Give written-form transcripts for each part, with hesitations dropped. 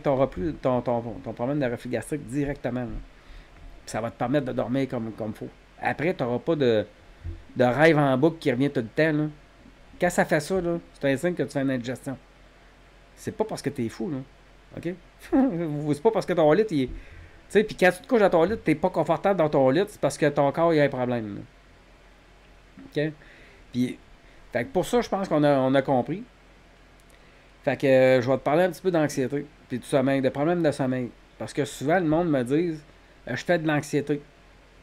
tu n'auras plus ton problème de reflux gastrique directement. Là. Ça va te permettre de dormir comme faut. Après, tu n'auras pas de rêve en boucle qui revient tout le temps. Là. Quand ça fait ça, c'est un signe que tu fais une indigestion. C'est pas parce que tu es fou. Là. OK? C'est pas parce que ton lit, il est. Tu sais, puis quand tu te couches dans ton lit, tu n'es pas confortable dans ton lit, c'est parce que ton corps, il a un problème. Là. OK? Puis, fait que pour ça, je pense qu'on a compris. Fait que je vais te parler un petit peu d'anxiété, puis de sommeil, de problèmes de sommeil. Parce que souvent, le monde me dit je fais de l'anxiété.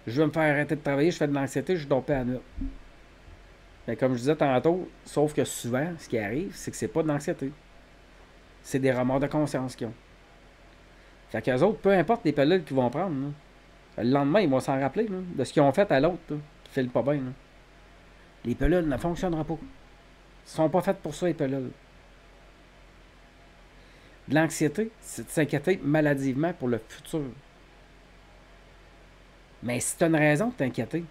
Je veux me faire arrêter de travailler, je fais de l'anxiété, je dors pas à nuit. Mais comme je disais tantôt, sauf que souvent, ce qui arrive, c'est que c'est pas de l'anxiété. C'est des remords de conscience qu'ils ont. Fait qu'eux autres, peu importe les pilules qu'ils vont prendre, là, le lendemain, ils vont s'en rappeler là, de ce qu'ils ont fait à l'autre, là, qui fait le pas bien. Là. Les pilules ne fonctionneront pas. Ils sont pas faites pour ça, les pilules. De l'anxiété, c'est de s'inquiéter maladivement pour le futur. Mais si tu as une raison de t'inquiéter,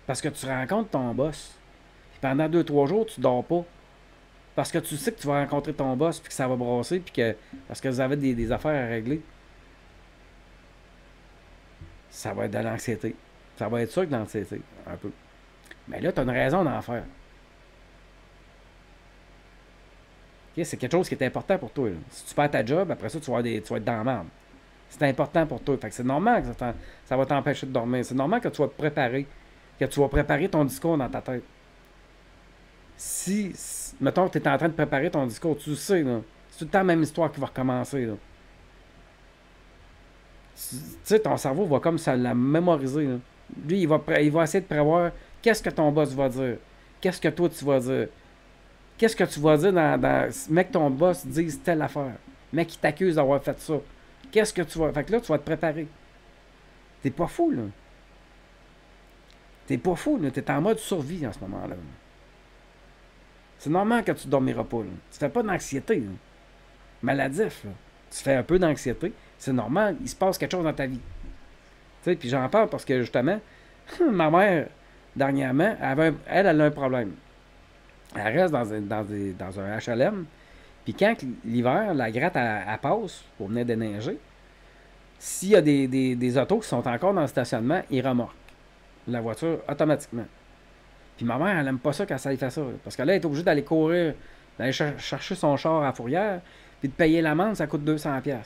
parce que tu rencontres ton boss, puis pendant 2-3 jours, tu dors pas, parce que tu sais que tu vas rencontrer ton boss, puis que ça va brasser, puis que parce que vous avez des affaires à régler, ça va être de l'anxiété. Ça va être sûr que de l'anxiété, un peu. Mais là, tu as une raison d'en faire. Okay? C'est quelque chose qui est important pour toi. Là. Si tu perds ta job, après ça, tu vas être dans la merde. C'est important pour toi. Fait que c'est normal que ça va t'empêcher de dormir. C'est normal que tu vas te préparer. Que tu vas préparer ton discours dans ta tête. Si mettons que tu es en train de préparer ton discours, tu sais, là, c'est tout le temps la même histoire qui va recommencer. Là. Tu sais, ton cerveau va comme ça la mémoriser. Là. Lui, il va essayer de prévoir qu'est-ce que ton boss va dire. Qu'est-ce que toi, tu vas dire. Qu'est-ce que tu vas dire mec, ton boss dise telle affaire. Mec, il t'accuse d'avoir fait ça. Qu'est-ce que tu vas... Fait que là, tu vas te préparer. T'es pas fou, là. T'es pas fou, là. T'es en mode survie en ce moment-là. C'est normal que tu dormiras pas, là. Tu fais pas d'anxiété, là. Maladif, là. Tu fais un peu d'anxiété. C'est normal. Il se passe quelque chose dans ta vie. Tu sais, puis j'en parle parce que, justement, ma mère, dernièrement, elle a un problème. Elle reste dans un HLM. Puis quand l'hiver, la gratte, elle passe pour venir déneiger, s'il y a des autos qui sont encore dans le stationnement, ils remorquent la voiture automatiquement. Puis ma mère, elle n'aime pas ça quand ça lui fait ça. Parce que là, elle est obligée d'aller courir, d'aller chercher son char à Fourrière, puis de payer l'amende, ça coûte 200$.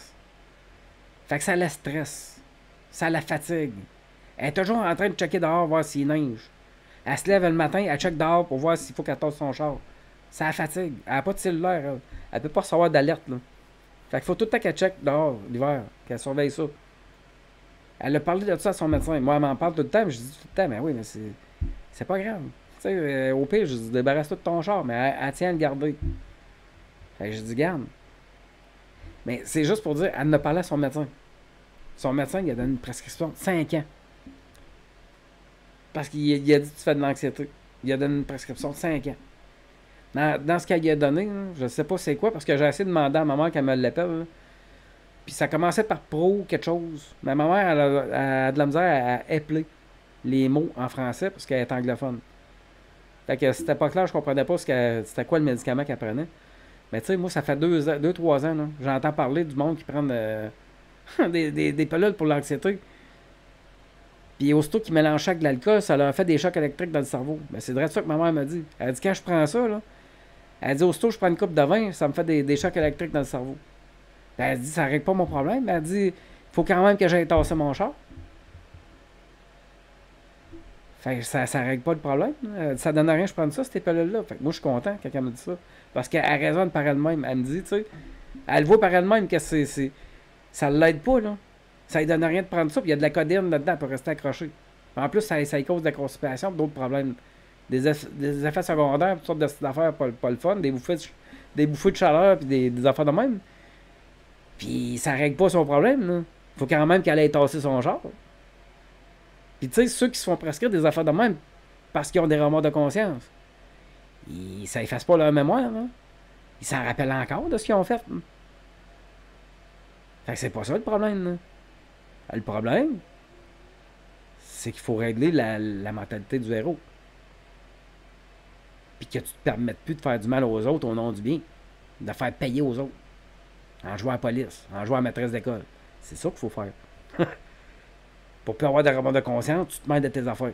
Fait que ça la stresse. Ça la fatigue. Elle est toujours en train de checker dehors, voir s'il neige. Elle se lève le matin, elle check dehors pour voir s'il faut qu'elle tasse son char. Ça la fatigue. Elle n'a pas de cellulaire. Elle peut pas recevoir d'alerte. Là. Fait qu'il faut tout le temps qu'elle check dehors, l'hiver, qu'elle surveille ça. Elle a parlé de ça à son médecin. Moi, elle m'en parle tout le temps, mais je dis tout le temps, mais oui, mais c'est pas grave. Tu sais, au pire, je dis, débarrasse-toi de ton char, mais elle tient à le garder. Fait que je dis, garde. Mais c'est juste pour dire, elle en a parlé à son médecin. Son médecin, il a donné une prescription de 5 ans. Parce qu'il a dit, tu fais de l'anxiété. Il a donné une prescription de 5 ans. Dans ce qu'elle a donné, là, je ne sais pas c'est quoi, parce que j'ai essayé de demander à ma mère qu'elle me l'appelle. Puis ça commençait par pro quelque chose. Mais ma mère, elle a de la misère à épeler les mots en français parce qu'elle est anglophone. Fait que c'était pas clair, je comprenais pas c'était quoi le médicament qu'elle prenait. Mais tu sais, moi, ça fait 2-3 ans, là, j'entends parler du monde qui prend des pilules pour l'anxiété. Puis aussitôt qu'ils mélangent ça avec de l'alcool, ça leur fait des chocs électriques dans le cerveau. Mais c'est vrai ça que ma mère m'a dit. Elle dit, quand je prends ça, là, elle dit, aussitôt que je prends une coupe de vin, ça me fait des chocs électriques dans le cerveau. Puis elle dit, ça règle pas mon problème. Mais elle dit, il faut quand même que j'aille tasser mon char. Fait que ça règle pas le problème. Elle dit, ça donne rien, je prends ça, cette pilules-là. Fait que moi, je suis content quand elle me dit ça. Parce qu'elle raisonne par elle-même. Elle me dit, tu sais, elle voit par elle-même que ça l'aide pas, là. Ça lui donne rien de prendre ça, puis il y a de la codéine là-dedans pour rester accroché. En plus, ça lui cause de la constipation, d'autres problèmes. Des effets secondaires, toutes sortes d'affaires pas le fun, des bouffées de chaleur, puis des affaires de même. Puis ça règle pas son problème, là. Faut quand même qu'elle ait tassé son genre. Puis tu sais, ceux qui se font prescrire des affaires de même parce qu'ils ont des remords de conscience, ça efface pas leur mémoire, là. Ils s'en rappellent encore de ce qu'ils ont fait. Là. Fait que c'est pas ça le problème, là. Le problème, c'est qu'il faut régler la mentalité du héros. Puis que tu te permettes plus de faire du mal aux autres au nom du bien. De faire payer aux autres. en jouant à la police, en jouant à maîtresse d'école. C'est ça qu'il faut faire. Pour plus avoir de remords de conscience, tu te mêles de tes affaires.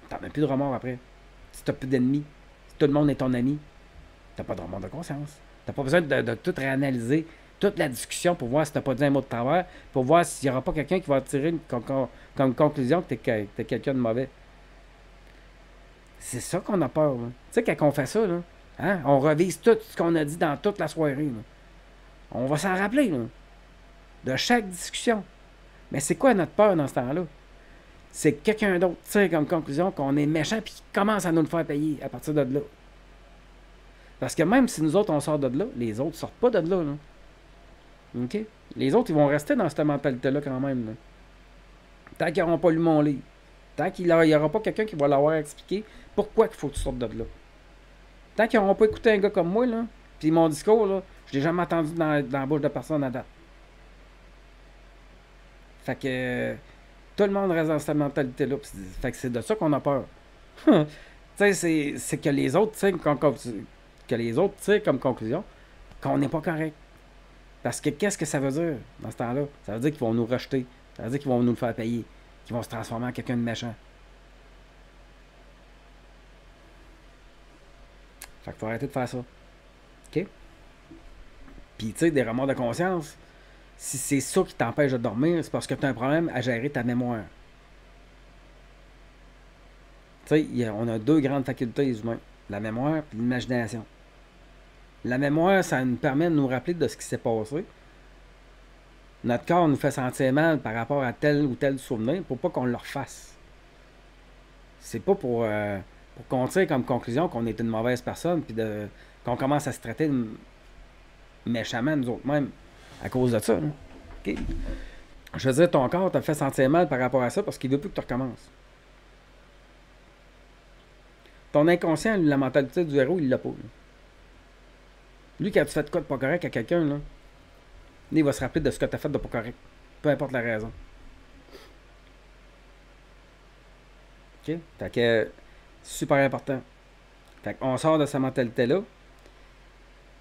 T'en as plus de remords après. Si t'as plus d'ennemis, si tout le monde est ton ami, t'as pas de remords de conscience. T'as pas besoin de tout réanalyser, toute la discussion pour voir si t'as pas dit un mot de travers, pour voir s'il y aura pas quelqu'un qui va tirer comme conclusion que t'es quelqu'un de mauvais. C'est ça qu'on a peur. Tu sais, quand on fait ça, là, hein, on revise tout ce qu'on a dit dans toute la soirée. Là. On va s'en rappeler, là, de chaque discussion. Mais c'est quoi notre peur dans ce temps-là? C'est que quelqu'un d'autre tire comme conclusion qu'on est méchant puis qu'il commence à nous le faire payer à partir de là. Parce que même si nous autres, on sort de là, les autres sortent pas de là. Là. OK? Les autres, ils vont rester dans cette mentalité-là quand même. Là. Tant qu'ils n'auront pas lu mon livre. Tant qu'il n'y aura pas quelqu'un qui va leur expliqué pourquoi il faut que tu sortes de là. Tant qu'ils n'auront pas écouté un gars comme moi, là, puis mon discours, là, je l'ai jamais entendu dans la bouche de personne à date. Fait que tout le monde reste dans cette mentalité-là. Fait que c'est de ça qu'on a peur. Tu sais, c'est que les autres tirent comme conclusion qu'on n'est pas correct. Parce que qu'est-ce que ça veut dire dans ce temps-là? Ça veut dire qu'ils vont nous rejeter. Ça veut dire qu'ils vont nous le faire payer. Qu'ils vont se transformer en quelqu'un de méchant. Fait qu'il faut arrêter de faire ça. OK? Puis, tu sais, des remords de conscience, si c'est ça qui t'empêche de dormir, c'est parce que tu as un problème à gérer ta mémoire. Tu sais, on a deux grandes facultés humaines. La mémoire et l'imagination. La mémoire, ça nous permet de nous rappeler de ce qui s'est passé. Notre corps nous fait sentir mal par rapport à tel ou tel souvenir pour pas qu'on le refasse. C'est pas pour qu'on tire comme conclusion qu'on est une mauvaise personne puis qu'on commence à se traiter méchamment nous autres mêmes à cause de ça. Hein. Okay. Je veux dire, ton corps t'a fait sentir mal par rapport à ça parce qu'il veut plus que tu recommences. Ton inconscient, lui, la mentalité du héros, il l'a pas. Là. Lui, quand tu fais de quoi de pas correct à quelqu'un, là, il va se rappeler de ce que tu as fait de pas correct. Peu importe la raison. OK? Fait que super important. Fait qu'on sort de sa mentalité-là.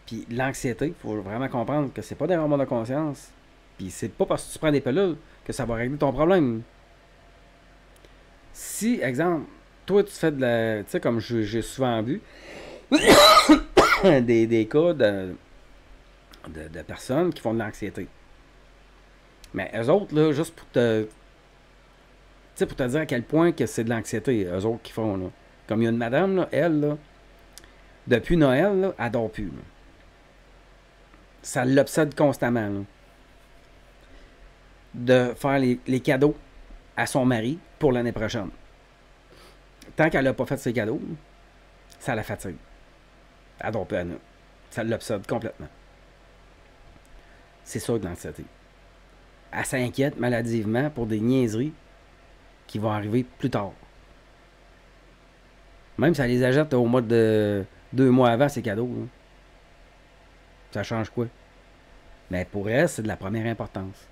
Puis l'anxiété, il faut vraiment comprendre que c'est pas des remords de conscience. Puis c'est pas parce que tu prends des pilules que ça va régler ton problème. Si, exemple, toi tu fais de la. Tu sais, comme j'ai souvent vu, des cas de personnes qui font de l'anxiété. Mais eux autres, là, juste pour te. Tu sais, pour te dire à quel point que c'est de l'anxiété, eux autres qui font, là. Comme il y a une madame, là, elle, là, depuis Noël, là, elle dort plus. Là. Ça l'obsède constamment, là. De faire les cadeaux à son mari pour l'année prochaine. Tant qu'elle n'a pas fait ses cadeaux, ça la fatigue. Elle dort plus à nous. Ça l'obsède complètement. C'est ça de l'anxiété. Elle s'inquiète maladivement pour des niaiseries qui vont arriver plus tard. Même si elle les achète au mois de 2 mois avant ses cadeaux. Là. Ça change quoi? Mais pour elle, c'est de la première importance.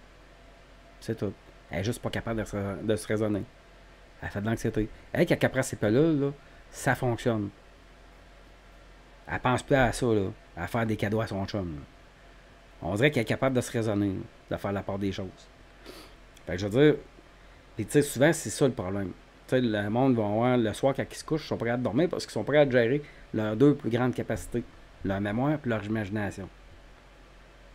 C'est tout. Elle est juste pas capable de se raisonner. Elle fait de l'anxiété. Elle, quand elle prend ses pilules, là, ça fonctionne. Elle pense plus à ça, là, à faire des cadeaux à son chum. Là. On dirait qu'elle est capable de se raisonner, là, de faire la part des choses. Fait que je veux dire, puis tu sais, souvent, c'est ça le problème. Tu sais, le monde va voir le soir quand ils se couchent, ils sont prêts à dormir parce qu'ils sont prêts à gérer leurs deux plus grandes capacités, leur mémoire et leur imagination.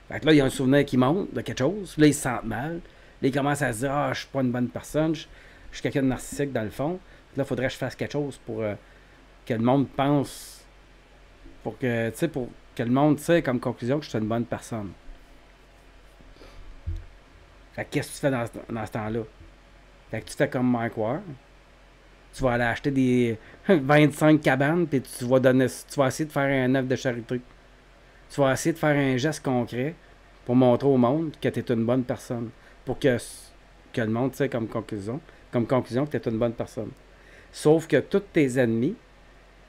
Fait que là, il y a un souvenir qui monte de quelque chose, là, ils se sentent mal. Là, ils commencent à se dire, ah, je suis pas une bonne personne, je suis quelqu'un de narcissique dans le fond. Là, il faudrait que je fasse quelque chose pour que le monde pense, pour que le monde tire comme conclusion que je suis une bonne personne. Fait que qu'est-ce que tu fais dans ce temps-là? Fait que tu fais comme Mike Ward. Tu vas aller acheter des 25 cabanes, puis tu vas essayer de faire un œuvre de charité. Tu vas essayer de faire un geste concret pour montrer au monde que tu es une bonne personne. Pour que le monde tire comme conclusion que tu es une bonne personne. Sauf que tous tes ennemis,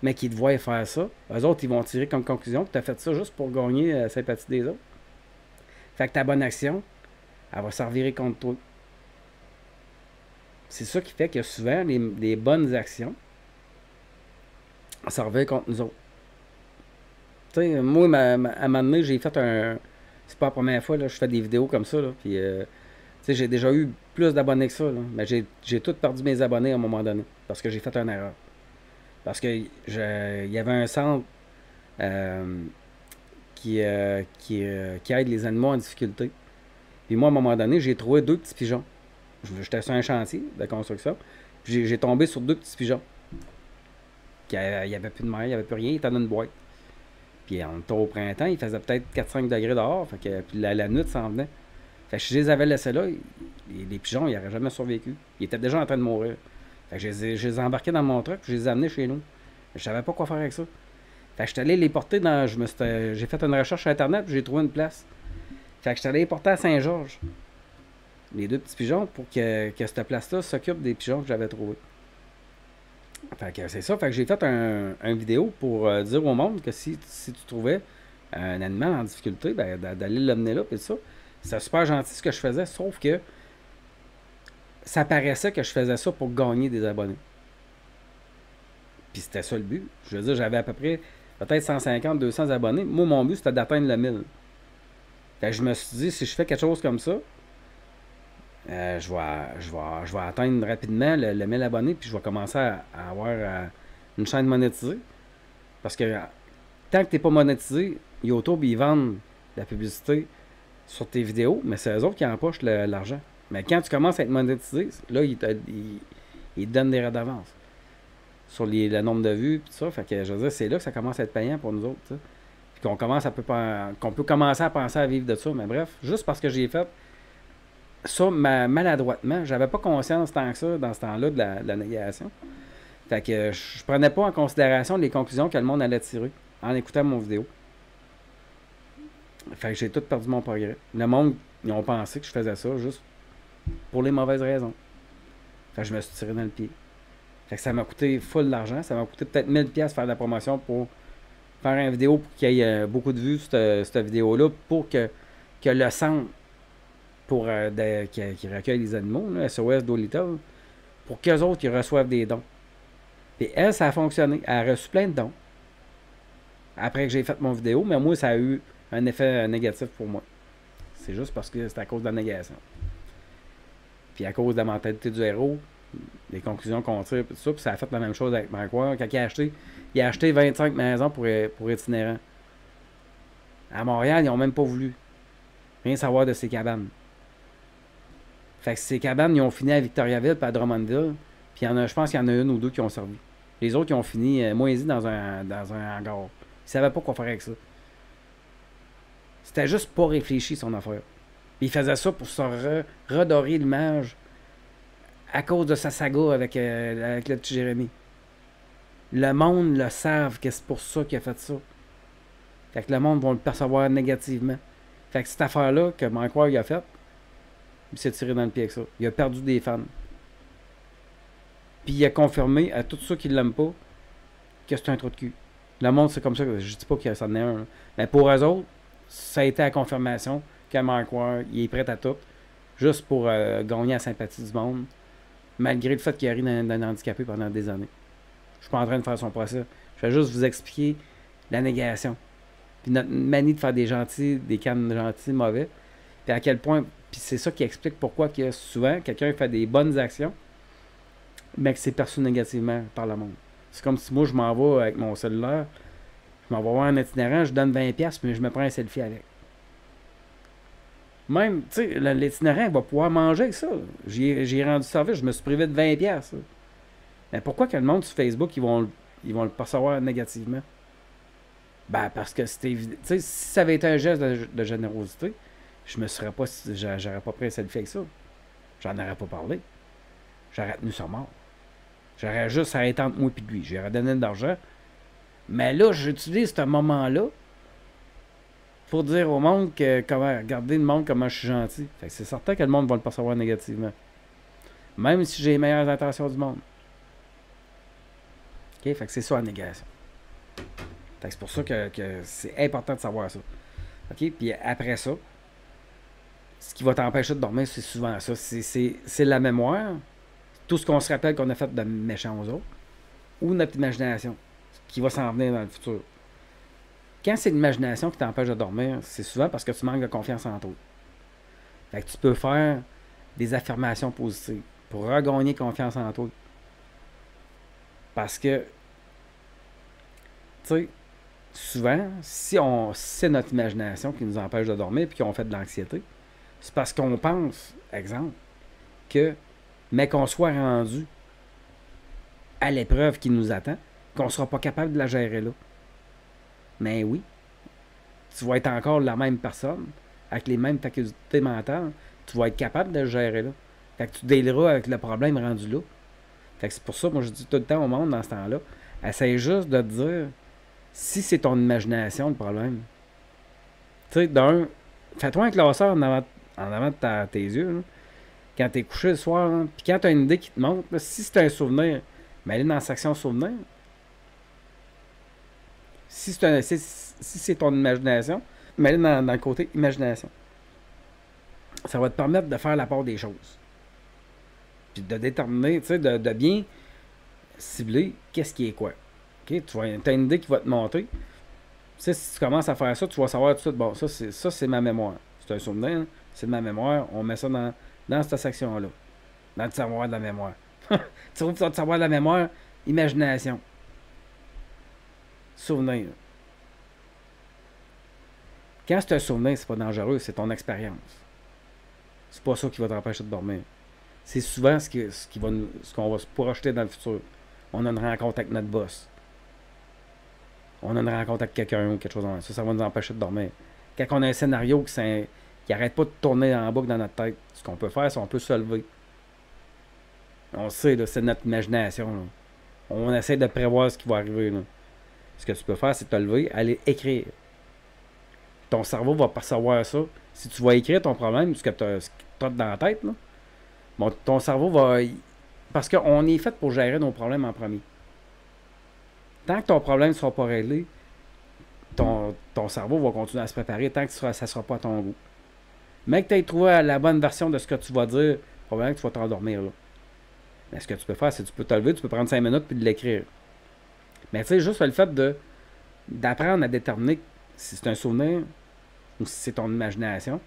mais qui te voient faire ça, eux autres, ils vont tirer comme conclusion que tu as fait ça juste pour gagner la sympathie des autres. Fait que ta bonne action, elle va servir contre toi. C'est ça qui fait que souvent, les bonnes actions servent contre nous autres. Tu sais, moi, à un moment donné, j'ai fait un... C'est pas la première fois, là, je fais des vidéos comme ça, là, puis, tu sais, j'ai déjà eu plus d'abonnés que ça, là, mais j'ai tout perdu mes abonnés à un moment donné, parce que j'ai fait une erreur. Parce que il y avait un centre euh, qui aide les animaux en difficulté. Puis moi, à un moment donné, j'ai trouvé deux petits pigeons. J'étais sur un chantier de construction, puis j'ai tombé sur deux petits pigeons. Il n'y avait plus de mer, il n'y avait plus rien, ils étaient dans une boîte. Puis on était au printemps, il faisait peut-être 4-5 degrés dehors, fait que, puis la nuit s'en venait. Fait que si je les avais laissés là, les pigeons, ils n'auraient jamais survécu. Ils étaient déjà en train de mourir. Fait que je les ai embarqués dans mon truck, puis je les ai amenés chez nous. Je savais pas quoi faire avec ça. Fait que je suis allé les porter dans. J'ai fait une recherche sur Internet, puis j'ai trouvé une place. Fait que je suis allé les porter à Saint-Georges. Les deux petits pigeons, pour que cette place-là s'occupe des pigeons que j'avais trouvés. Fait que c'est ça. Fait que j'ai fait un vidéo pour dire au monde que si tu trouvais un animal en difficulté, ben, d'aller l'amener là, puis ça. C'était super gentil ce que je faisais, sauf que ça paraissait que je faisais ça pour gagner des abonnés. Puis c'était ça le but. Je veux dire, j'avais à peu près peut-être 150, 200 abonnés. Moi, mon but, c'était d'atteindre le 1000. Fait que je me suis dit, si je fais quelque chose comme ça, je vais atteindre rapidement le 1000 abonnés, puis je vais commencer à avoir une chaîne monétisée. Parce que tant que tu n'es pas monétisé, YouTube, ils vendent la publicité sur tes vidéos, mais c'est eux autres qui empochent l'argent. Mais quand tu commences à être monétisé, là, ils te donnent des redevances sur le nombre de vues, puis tout ça. Fait que, je veux dire, c'est là que ça commence à être payant pour nous autres, t'sais. Puis qu'on peut commencer à penser à vivre de ça. Mais bref, juste parce que j'ai fait ça maladroitement, j'avais pas conscience tant que ça dans ce temps-là de la négation. Fait que je prenais pas en considération les conclusions que le monde allait tirer en écoutant mon vidéo. Fait que j'ai tout perdu mon progrès. Le monde, ils ont pensé que je faisais ça juste pour les mauvaises raisons. Fait que je me suis tiré dans le pied. Fait que ça m'a coûté full d'argent. Ça m'a coûté peut-être 1000$ faire de la promotion pour faire une vidéo pour qu'il y ait beaucoup de vues, cette vidéo-là, pour que le centre qui recueille les animaux, là, SOS Dolittle, pour qu'eux autres ils reçoivent des dons. Et elle, ça a fonctionné. Elle a reçu plein de dons. Après que j'ai fait mon vidéo, mais moi, ça a eu un effet négatif pour moi. C'est juste parce que c'est à cause de la négation. Puis à cause de la mentalité du héros, les conclusions qu'on tire, tout ça, puis ça a fait la même chose avec Mike Ward. Quand il a acheté 25 maisons pour itinérants. À Montréal, ils n'ont même pas voulu rien savoir de ces cabanes. Fait que ces cabanes, ils ont fini à Victoriaville et à Drummondville. Puis je pense qu'il y en a une ou deux qui ont servi. Les autres, ils ont fini moisis dans un hangar. Ils savaient pas quoi faire avec ça. C'était juste pas réfléchi, son affaire. Puis il faisait ça pour se redorer l'image à cause de sa saga avec le petit Jérémy. Le monde le savent que c'est pour ça qu'il a fait ça. Fait que le monde va le percevoir négativement. Fait que cette affaire-là que Mike Ward a faite, il s'est tiré dans le pied avec ça. Il a perdu des fans. Puis il a confirmé à tous ceux qui ne l'aiment pas que c'est un trou de cul. Le monde, c'est comme ça. Je dis pas qu'il s'en est un. Là. Mais pour eux autres, ça a été la confirmation que Mike Ward, il est prêt à tout. Juste pour gagner la sympathie du monde. Malgré le fait qu'il a ri d'un handicapé pendant des années. Je suis pas en train de faire son procès. Je vais juste vous expliquer la négation. Puis notre manie de faire des cannes gentils mauvais. Puis à quel point. Puis c'est ça qui explique pourquoi que souvent, quelqu'un fait des bonnes actions, mais que c'est perçu négativement par le monde. C'est comme si moi, je m'en vais avec mon cellulaire, je m'en vais voir un itinérant, je donne 20$, mais je me prends un selfie avec. Même, tu sais, l'itinérant va pouvoir manger avec ça. J'ai rendu service, je me suis privé de 20$. Mais pourquoi que le monde sur Facebook, ils vont le percevoir négativement? Ben, parce que c'était évident. Tu sais, si ça avait été un geste de générosité, j'aurais pas pris un selfie avec ça. J'en aurais pas parlé. J'aurais tenu ça mort. J'aurais juste arrêté entre moi et lui. J'aurais donné de l'argent. Mais là, j'utilise ce moment-là pour dire au monde que regardez le monde comment je suis gentil. Fait que c'est certain que le monde va le percevoir négativement. Même si j'ai les meilleures intentions du monde. OK? Fait que c'est ça la négation. Fait que c'est pour ça que c'est important de savoir ça. OK? Puis après ça, ce qui va t'empêcher de dormir, c'est souvent ça. C'est la mémoire, tout ce qu'on se rappelle qu'on a fait de méchant aux autres, ou notre imagination, qui va s'en venir dans le futur. Quand c'est l'imagination qui t'empêche de dormir, c'est souvent parce que tu manques de confiance en toi. Fait que tu peux faire des affirmations positives pour regagner confiance en toi. Parce que, tu sais, souvent, si c'est notre imagination qui nous empêche de dormir et qu'on fait de l'anxiété, c'est parce qu'on pense, exemple, que, mais qu'on soit rendu à l'épreuve qui nous attend, qu'on ne sera pas capable de la gérer là. Mais oui, tu vas être encore la même personne, avec les mêmes facultés mentales, tu vas être capable de le gérer là. Fait que tu déliras avec le problème rendu là. Fait que c'est pour ça, moi je dis tout le temps au monde dans ce temps-là, essaye juste de te dire si c'est ton imagination le problème. Tu sais, fais-toi un classeur en avant de tes yeux, là, quand t'es couché le soir, puis quand t'as une idée qui te montre, là, si c'est un souvenir, mais aller dans la section souvenir. Si c'est ton imagination, mais aller dans le côté imagination. Ça va te permettre de faire la part des choses. Puis de déterminer, tu sais, de bien cibler qu'est-ce qui est quoi. OK? Tu as une idée qui va te monter. Tu sais, si tu commences à faire ça, tu vas savoir tout de suite, bon, ça c'est ma mémoire. C'est un souvenir, c'est de ma mémoire. On met ça dans cette section-là. Dans le savoir de la mémoire. Tu trouves ça, le savoir de la mémoire, imagination. Souvenir. Quand c'est un souvenir, c'est pas dangereux, c'est ton expérience. C'est pas ça qui va t'empêcher de dormir. C'est souvent ce qu'on va se projeter dans le futur. On a une rencontre avec notre boss. On a une rencontre avec quelqu'un ou quelque chose comme ça. Ça va nous empêcher de dormir. Quand on a un scénario qui arrête pas de tourner en boucle dans notre tête, ce qu'on peut faire, c'est qu'on peut se lever. On sait, là, c'est notre imagination. Là. On essaie de prévoir ce qui va arriver. Là. Ce que tu peux faire, c'est te lever, aller écrire. Ton cerveau va percevoir ça. Si tu vas écrire ton problème, ce que tu as dans la tête, là, bon, ton cerveau va... Parce qu'on est fait pour gérer nos problèmes en premier. Tant que ton problème ne sera pas réglé, ton cerveau va continuer à se préparer tant que ça ne sera pas à ton goût. Mais que tu aies trouvé la bonne version de ce que tu vas dire, probablement que tu vas t'endormir là. Mais ce que tu peux faire, c'est que tu peux te lever, tu peux prendre 5 minutes puis de l'écrire. Mais tu sais, juste le fait d'apprendre à déterminer si c'est un souvenir ou si c'est ton imagination.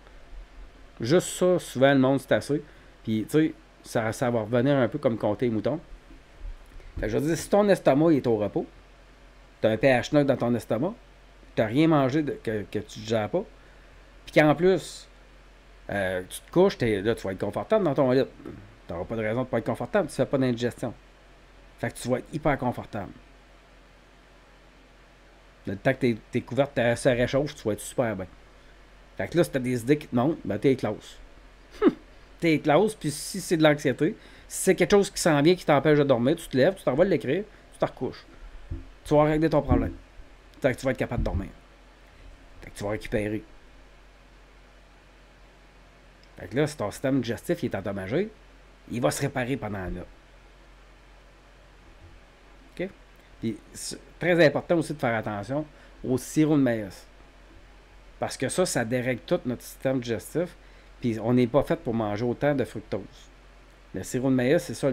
Juste ça, souvent le monde c'est assez. Puis tu sais, ça va revenir un peu comme compter les moutons. Fait que je veux dire, si ton estomac est au repos, tu as un pH neutre dans ton estomac, tu n'as rien mangé que tu ne gères pas, puis qu'en plus, tu te couches, là, tu vas être confortable dans ton lit. Tu n'auras pas de raison de ne pas être confortable, tu ne fais pas d'indigestion. Fait que tu vas être hyper confortable. Le temps que tes couvertes se réchauffent, tu vas être super bien. Fait que là, si tu as des idées qui te montent, ben t'es classe. T'es classe, puis si c'est de l'anxiété, si c'est quelque chose qui s'en vient, qui t'empêche de dormir, tu te lèves, tu t'en vas l'écrire, tu te recouches. Tu vas régler ton problème. Fait que tu vas être capable de dormir. Fait que tu vas récupérer. Fait que là, si ton système digestif est endommagé, il va se réparer pendant la nuit. OK? Puis, c'est très important aussi de faire attention au sirop de maïs. Parce que ça dérègle tout notre système digestif. Puis, on n'est pas fait pour manger autant de fructose. Le sirop de maïs, c'est ça